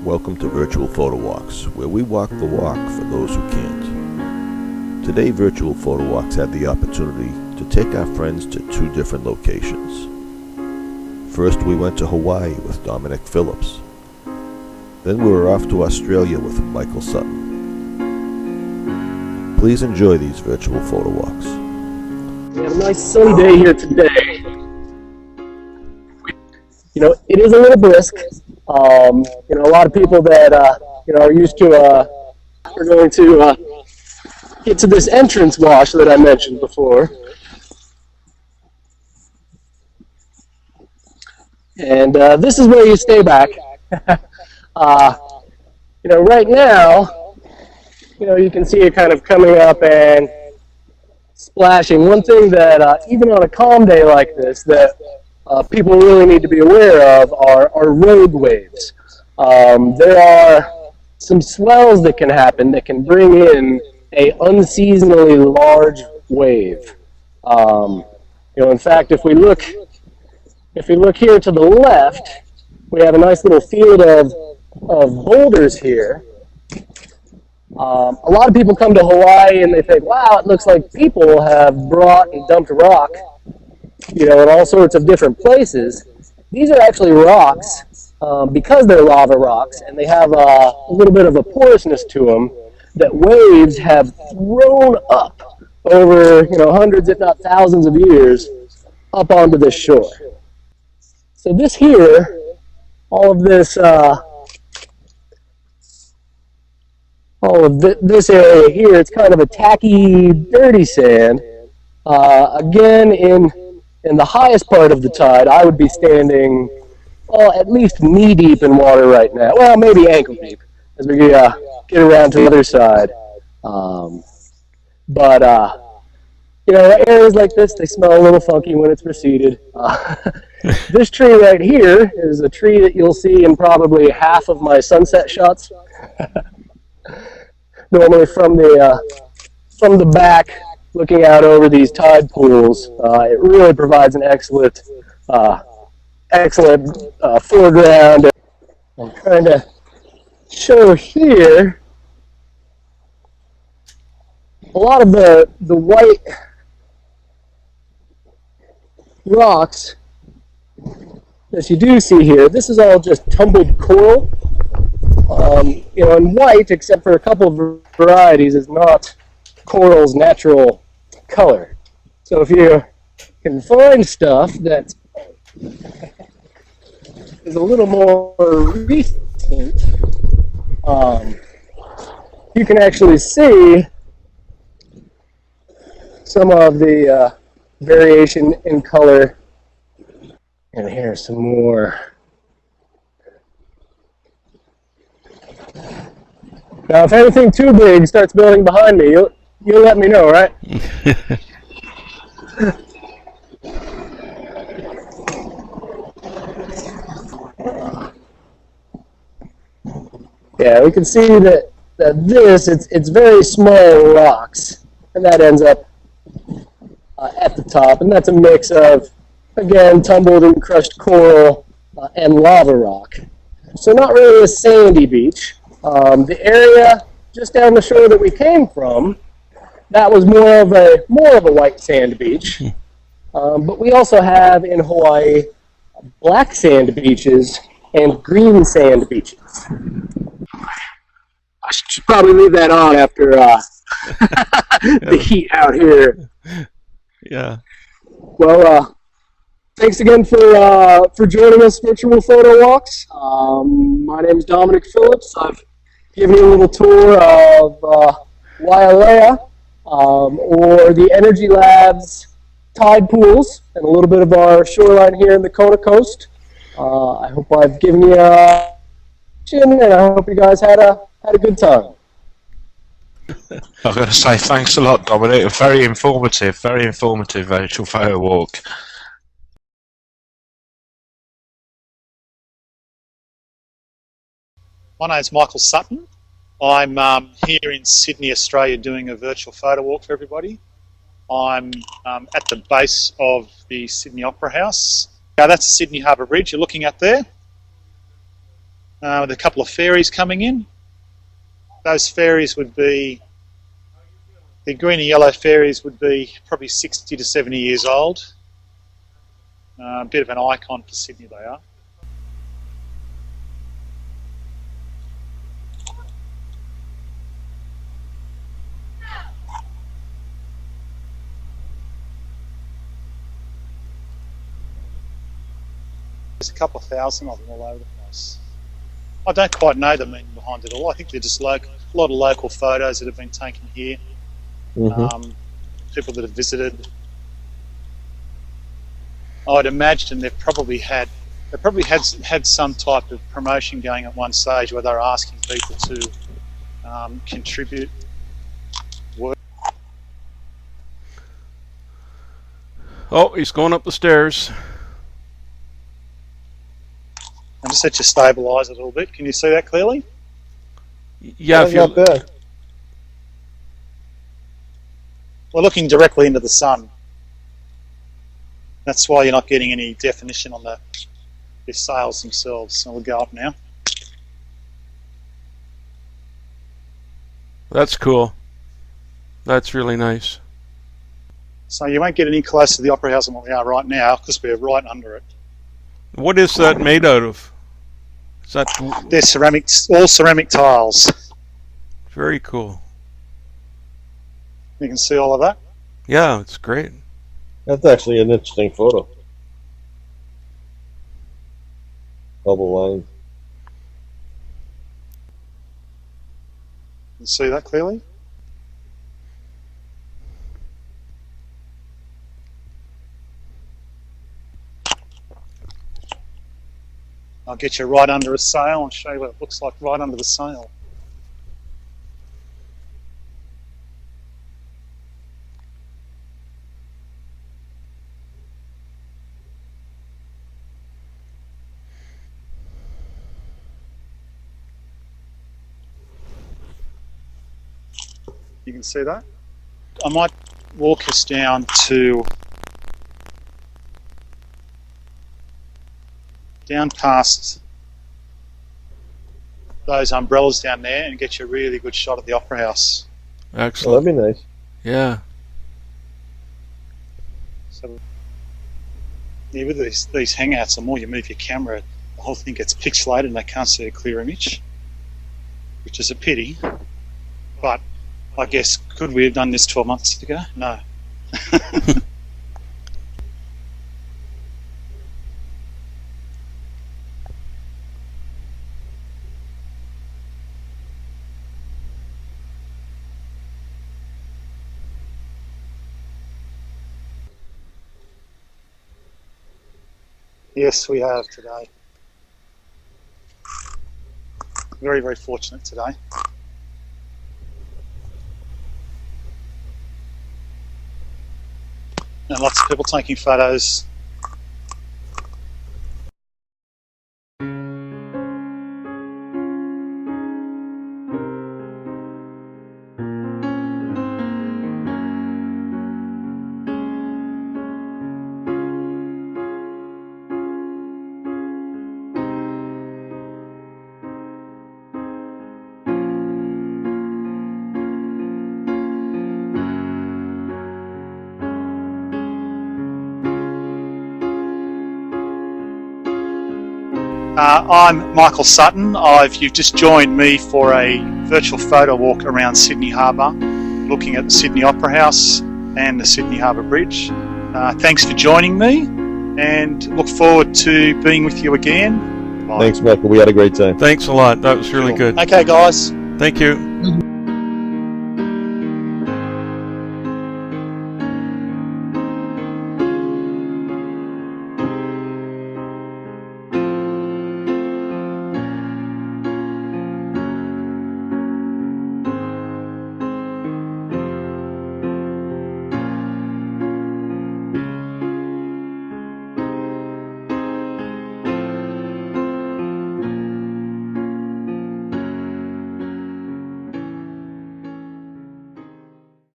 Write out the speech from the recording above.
Welcome to Virtual Photo Walks, where we walk the walk for those who can't. Today, Virtual Photo Walks had the opportunity to take our friends to two different locations. First, we went to Hawaii with Dominic Phillips. Then we were off to Australia with Michael Sutton. Please enjoy these virtual photo walks. We have a nice sunny day here today. It is a little brisk. A lot of people that are used to are going to get to this entrance wash that I mentioned before. And this is where you stay back. Right now, you can see it kind of coming up and splashing. One thing that even on a calm day like this that people really need to be aware of are road waves. There are some swells that can happen that can bring in a unseasonably large wave. In fact, if we look here to the left, we have a nice little field of boulders here. A lot of people come to Hawaii and they think, wow, it looks like people have brought and dumped rock, in all sorts of different places. These are actually rocks, because they're lava rocks, and they have a little bit of a porousness to them that waves have thrown up over, hundreds, if not thousands of years, up onto this shore. So this here, all of this area here, it's kind of a tacky, dirty sand. Again, in the highest part of the tide, I would be standing, at least knee-deep in water right now. Well, maybe ankle-deep as we get around to the other side. Areas like this, they smell a little funky when it's receded. This tree right here is a tree that you'll see in probably half of my sunset shots. Normally from the back, looking out over these tide pools, it really provides an excellent foreground. I'm trying to show here a lot of the white rocks that you do see here. This is all just tumbled coral. And white, except for a couple of varieties, is not coral's natural color. So if you can find stuff that is a little more recent, you can actually see some of the variation in color. And here's some more. Now, if anything too big starts building behind me, you'll let me know, right? Yeah, we can see that it's very small rocks, and that ends up at the top, and that's a mix of, again, tumbled and crushed coral and lava rock. So not really a sandy beach. The area just down the shore that we came from, that was more of a white sand beach. But we also have in Hawaii black sand beaches and green sand beaches. I should probably leave that on after the heat out here. Yeah. Well, thanks again for joining us, Virtual Photo Walks. My name is Dominic Phillips. I've given you a little tour of Wailea, or the Energy Labs tide pools, and a little bit of our shoreline here in the Kona coast. I hope I've given you a and I hope you guys had a good time. I've got to say thanks a lot, Dominic. Very informative virtual photo walk. My name's Michael Sutton. I'm here in Sydney, Australia, doing a virtual photo walk for everybody. I'm at the base of the Sydney Opera House. Now that's the Sydney Harbour Bridge you're looking at there. with a couple of ferries coming in. Those ferries would be, the green and yellow ferries would be probably 60 to 70 years old. A bit of an icon for Sydney they are. There's a couple of thousand of them all over the place. I don't quite know the meaning behind it all. I think they're just a lot of local photos that have been taken here. People that have visited. I'd imagine they've probably had some type of promotion going at one stage where they're asking people to contribute work. Oh, he's going up the stairs. And just let you stabilise it a little bit. Can you see that clearly? Yeah, if Not bad. We're looking directly into the sun. That's why you're not getting any definition on the sails themselves. So we'll go up now. That's cool. That's really nice. So you won't get any closer to the Opera House than what we are right now because we're right under it. What is that made out of? Is that They're all ceramic tiles. very cool? You can see all of that. Yeah, it's great. That's actually an interesting photo. Bubble lines. You can see that clearly. I'll get you right under a sail and show you what it looks like right under the sail. You can see that. I might walk us down past those umbrellas down there and get you a really good shot of the Opera House. Oh, Excellent. that'd be nice. Yeah. So, yeah, with these hangouts, the more you move your camera, the whole thing gets pixelated and they can't see a clear image, which is a pity. But I guess, could we have done this 12 months ago? No. Yes, we have today. Very, very fortunate today. And lots of people taking photos. I'm Michael Sutton. You've just joined me for a virtual photo walk around Sydney Harbour, looking at the Sydney Opera House and the Sydney Harbour Bridge. Thanks for joining me, and look forward to being with you again. Bye. Thanks, Michael. We had a great time. Thanks a lot. That was really good. Okay, guys. Thank you.